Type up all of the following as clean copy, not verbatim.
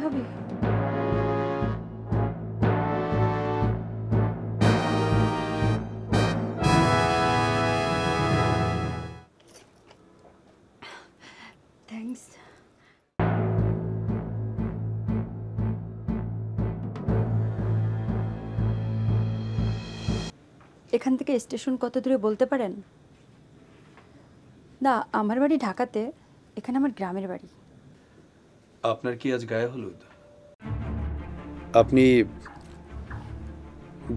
হবে? থ্যাঙ্কস। এখান থেকে স্টেশন কত দূরে বলতে পারেন? না, আমার বাড়ি ঢাকাতে, এখানে আমার গ্রামের বাড়ি। আপনার কি আজ গায়ে হলুদ? আপনি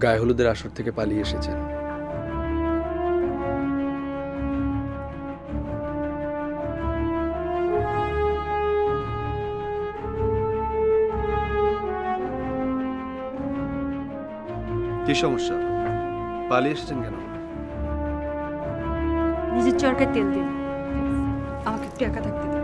গায়ে হলুদের আসর থেকে পালিয়ে এসেছেন। কি সমস্যা? পালিয়ে এসেছেন কেন? নিজের চরকায় তেল দিন, আমাকে একটু একা থাকতে দিন।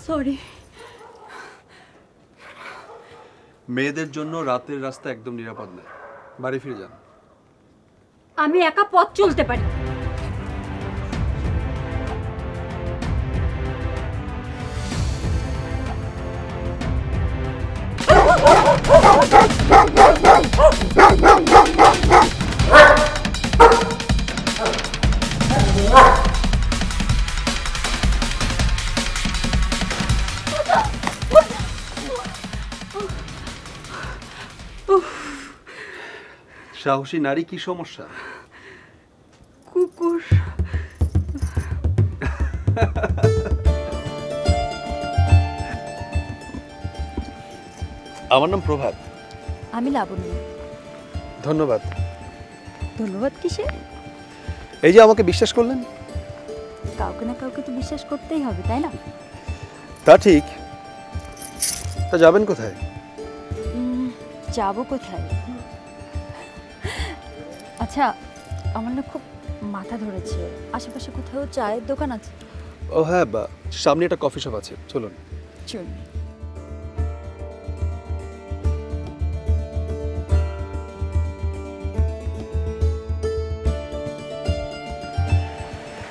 সরি। মেয়েদের জন্য রাতের রাস্তা একদম নিরাপদ নয়, বাড়ি ফিরে যান। আমি একা পথ চলতে পারি। সাহসী নারী, কি সমস্যা? কুকুর। আমার নাম প্রভাত। আমি লাবণ্য। ধন্যবাদ। ধন্যবাদ কিসে? এই যে আমাকে বিশ্বাস করলেন। কাউকে না কাউকে তো বিশ্বাস করতেই হবে, তাই না? তা ঠিক। তা যাবেন কোথায়? যাব কোথায়? আচ্ছা, আমার না খুব মাথা ধরেছে। আশেপাশে কোথাও চায়ের দোকান আছে? ও হ্যাঁ, সামনে একটা কফি শপ আছে, চলুন। চল।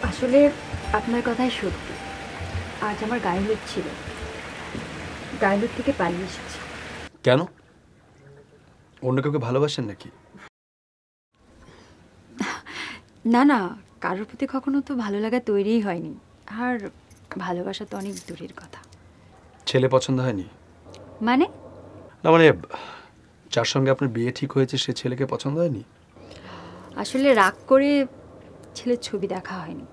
আসলে আপনার কথাই সত্যি, আজ আমার গায়ে হলুদ ছিল। গায়ে হলুদ থেকে পালিয়ে এসেছি। কেন? অন্য কাউকে ভালোবাসেন নাকি? না না, কারোর প্রতি কখনো তো ভালো লাগা তৈরিই হয়নি। আর ভালোবাসা তো অনেক দূরের কথা। ছেলে পছন্দ হয়নি? মানে? না মানে, যার সঙ্গে আপনার বিয়ে ঠিক হয়েছে সে ছেলেকে পছন্দ হয়নি? আসলে রাগ করে ছেলের ছবি দেখা হয়নি।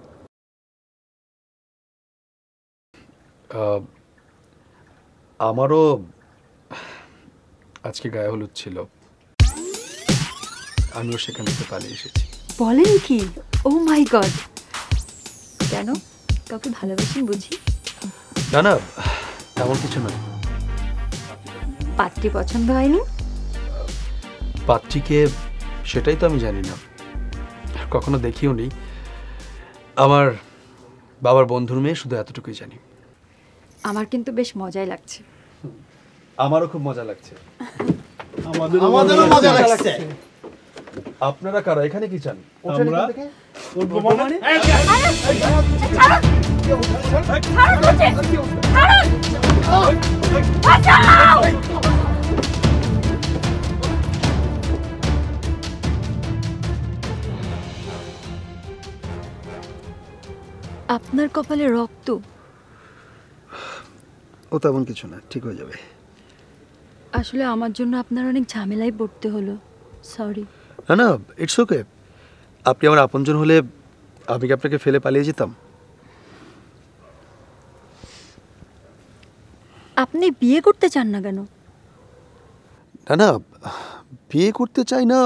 আমারও আজকে গায়ে হলুদ ছিল, আমিও সেখান থেকে পালিয়ে এসেছি। বলেন কি? ও মাই গড! কেন, কাউকে ভালোবাসেন বুঝি? না না, তেমন কিছু নয়। পাত্রী পছন্দ হয়নি? পাত্রীকে সেটাই তো আমি জানি না, কখনো দেখিও নি। আমার বাবার বন্ধুর মেয়ে, শুধু এতটুকুই জানি। আমার কিন্তু বেশ মজাই লাগছে। আমারও খুব মজা লাগছে। আমাদেরও মজা লাগছে। আপনারা কারা, এখানে কি চান? আমরা আপনার কপালে রক্ত? ও তেমন কিছু না, ঠিক হয়ে যাবে। আসলে আমার জন্য আপনার অনেক ঝামেলায় পড়তে হলো, সরি। না না, ইটস ওকে। আপনি আমার আপনজন হলে আমি কি আপনাকে ফেলে পালিয়ে যেতাম? আপনি বিয়ে করতে চান না কেন? না না, বিয়ে করতে চাই না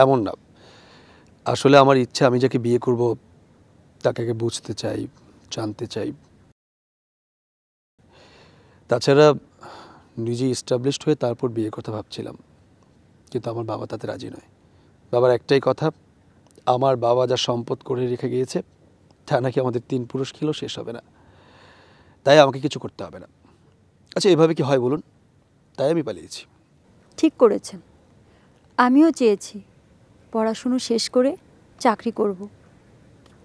এমন না। আসলে আমার ইচ্ছা, আমি যাকে বিয়ে করব তাকে আগে বুঝতে চাই, জানতে চাই। তাছাড়া নিজে এস্টাবলিশড হয়ে তারপর বিয়ে কথা ভাবছিলাম, কিন্তু আমার বাবা তাতে রাজি নয়। বাবার একটাই কথা, আমার বাবা যা সম্পদ করে রেখে গিয়েছে তা নাকি আমাদের 3 পুরুষ খেলেও শেষ হবে না, তাই আমাকে কিছু করতে হবে না। আচ্ছা, এভাবে কি হয় বলুন? তাই আমি পালিয়েছি। ঠিক করেছেন। আমিও চেয়েছি পড়াশুনো শেষ করে চাকরি করব,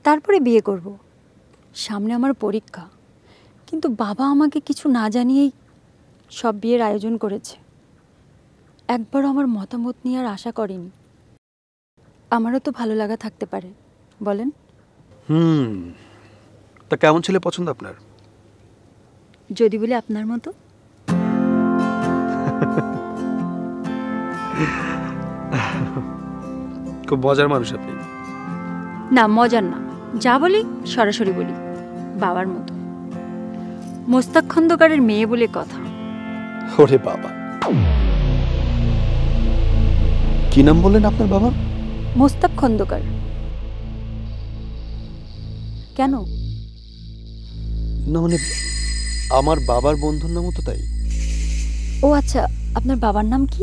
তারপরে বিয়ে করব। সামনে আমার পরীক্ষা, কিন্তু বাবা আমাকে কিছু না জানিয়েই সব বিয়ের আয়োজন করেছে। একবারও আমার মতামত নেওয়ার আশা করেনি। আমারও তো ভালো লাগা থাকতে পারে, বলেন? তা কেমন ছেলে পছন্দ আপনার? যদি বলি আপনার মতো। খুব মজার মানুষ আপনি। না, মজার না, যা বলি সরাসরি বলি, বাবার মতো। মোস্তাক খন্দকারের মেয়ে বলে কথা। ওরে বাবা, কি নাম বললেন আপনার বাবা? মোস্তাক খন্দকার। কেন? না মানে আমার বাবার বন্ধুর নামও তো তাই। ও আচ্ছা, আপনার বাবার নাম কি?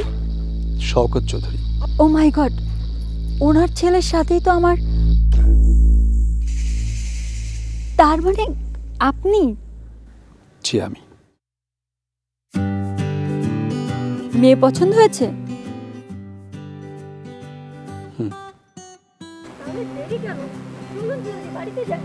শওকত চৌধুরী। ও মাই গড, ওনার ছেলের সাথেই তো আমার। তার মানে আপনি? জি, আমি। মেয়ে পছন্দ হয়েছে? হুম। দেরি কেন? চলুন জলদি বাড়িতে যাই।